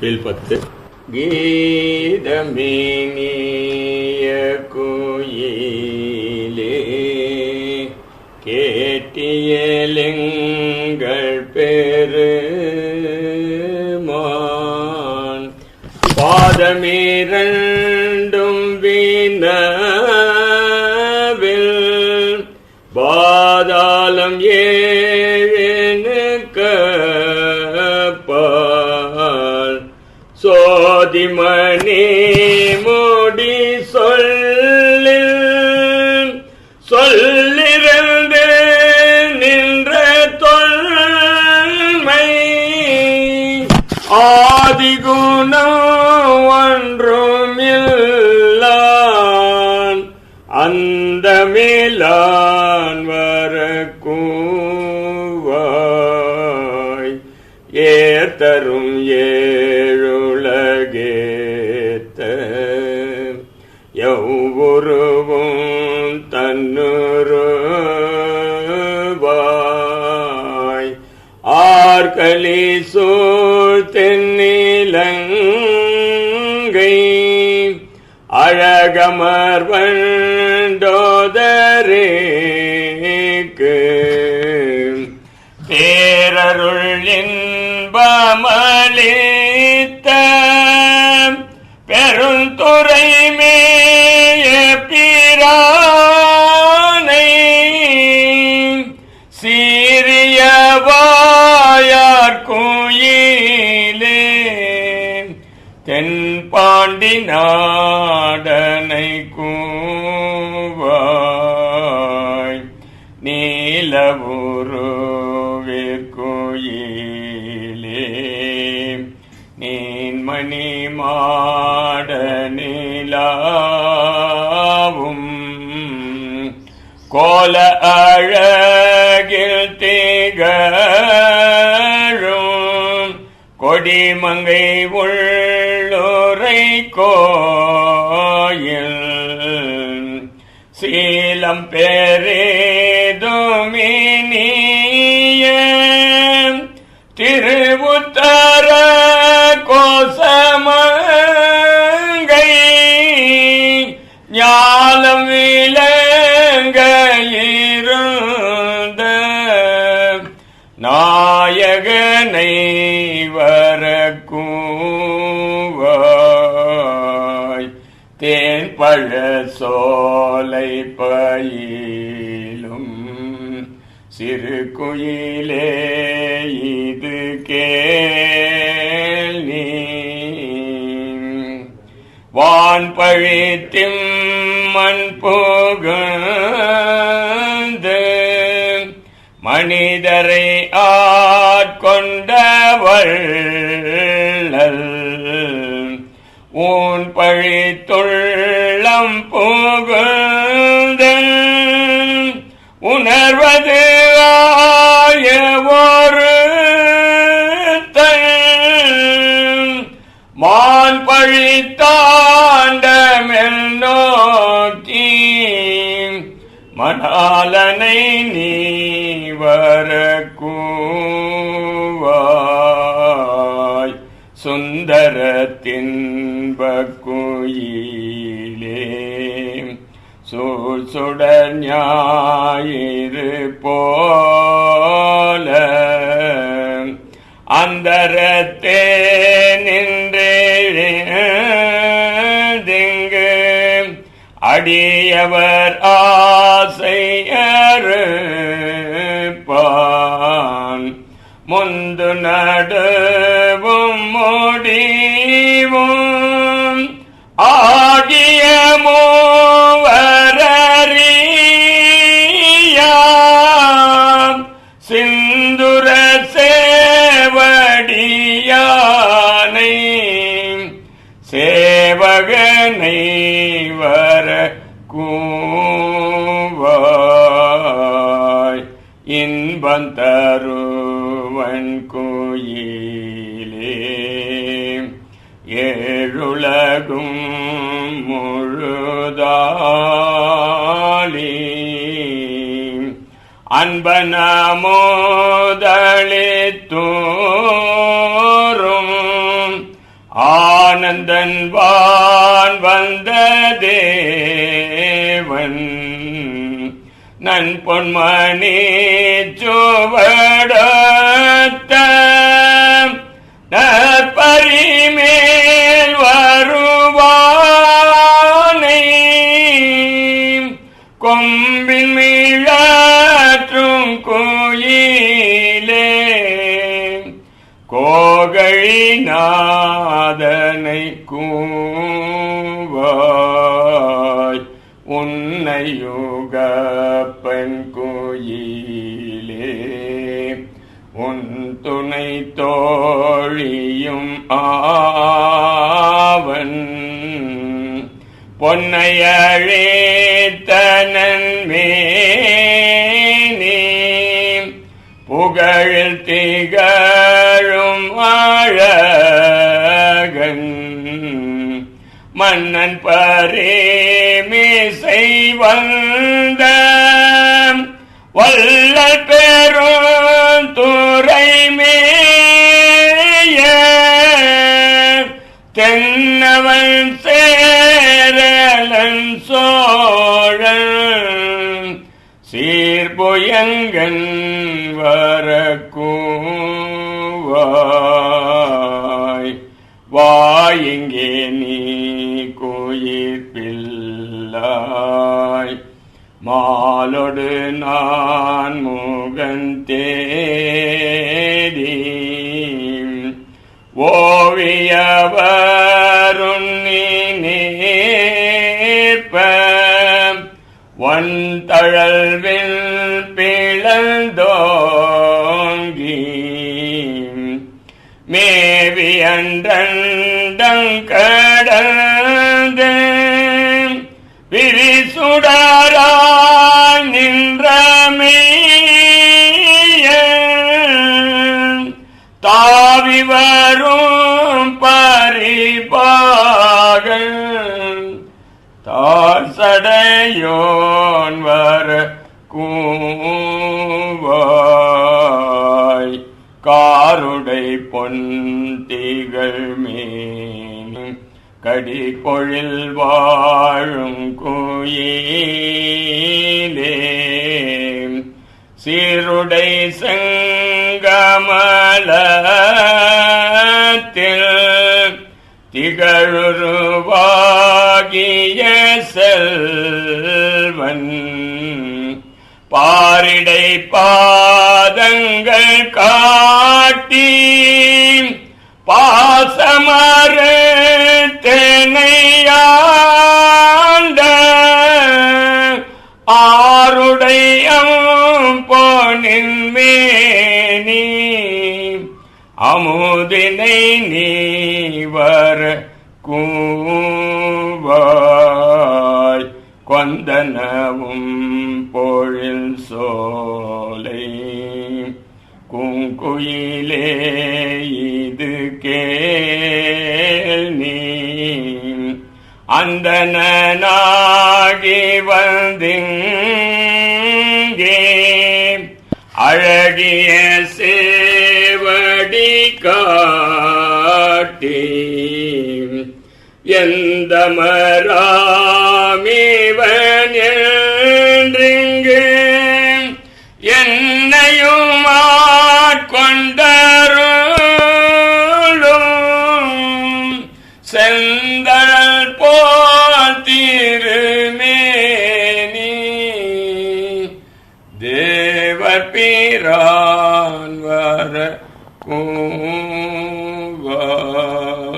10 கீதமேனிய குயிலே கேட்டியலெங்கள் பெருமான் பாதமிரண்டும் வினவில் பாதாளம் ஏழுக்கப்பால் சோதிமணி முடி சொல்லிருந்து நின்ற தொல்மை ஆதிகுணம் ஒன்றுமில்லான் அந்தமில்லான் வரக்கூவாய் ஏத்தரும் ஏழுலகேத்த எவ்வுருவும் தன்னுருவாய் ஆர்களி சூழ் தென்னிலங்கை அழகமர்வண்டோதரேக்கு பேரருள் இன்பமளித்த பெருந்துறை மேய பிரானை சீரியவாயார் குயிலே தென்பாண்டி நாடனை கூவாய் நீலவுருவிற்குயிலே நீன்மணி மாட நிலாவும் கோல அழகில் திகழும் கொடிமங்கை உள்ளுரை கோயில் சீலம் பெரிதுமினிய திருவுத்தர கோசமங்கை ஞாலம் விளங்க இருந்த நாயகனை வரக்கூவாய் தேன்பழ சோலை பயிலும் சிறு குயிலே இது கேள் நீ வான் பழித்திம் மண் புகழ்ந்து மனிதரை ஆட்கொண்டவள் ஊன் பழித்துள்ளம் புகழ்ந்த உணர்வது ஆய ஒரு மான் பழித்தாண்டமெல் நோக்கி மணாலனை நீ வரக்கூவாய் சுந்தரத்தின் பக்குயிலே சூழ் சுடர் ஞாயிறு போல அந்தரத்தே நின்றேதிங்கு அடியவர் ஆசையறுப்பான் முந்து நடுவும் முடிவும் ஆகிய மூவரறியாம் சிந்துர சேவடியானை சேவகனை வரக்கூவாய் இன்பம் தருவன் குயிலே ஏழுலகும் முழுதாளி அன்பனமோதளித்தோறும் ஆனந்தன் வான் வந்த தேவன் நன் பொன்மணி சுவடத்த நற்பரிமேல் வருவானை கொம்பின் மீழற்றும் குயிலே கோகழிநாதனை கூவாய் உன்னையுகப்பன் குயிலே உன் துணை தோழியும் ஆவன் பொன்னையழித்தனன் மேனி புகழில் திகழும் அழகன் மன்னன் பரிமிசை வந்த வள்ளல் பெரும் துறைமேய தென்னவன் சேரலன் சோழன் சீர்புயங்கன் வரக்கூவாய் வாயிங்கே நீ குயிர் பிள்ளாய் மாலொடு நான் முகன் தேடி ஓவியவருண்ணி நேர்ப்ப வன்தழல்வில் பிளந்தோங்கி மேவி அன்றண்டங்கடந்து விரிசுடராய் நின்றமேய தாவி வரும் பரிபாகன் தார் சடையோன் வர கூவாய் காருடை பொன் திகழ் மேனி கடி பொழில் வாழும் குயிலே சீருடை செங்கமலத்தில் திகழுருவாகிய செல்வன் பாரிடை பாதங்கள் காட்டி பாசமறு தெனையாண்ட ஆருடையம் பொனின் மேனி அமுதினை நீ வர கூவாய் கொந்தனவும் பொழில் சோலை குங்குயிலே இது கேள் நீ அந்தனாகி வந்திங்கே அழகிய சேவடி காட்டி எந்த மராமிவன் என்றிங்கு என்னையும் ஆட்கொண்டருளும் செந்தழல் போல் திருமேனி தேவர் பிரான் வர கூவாய்.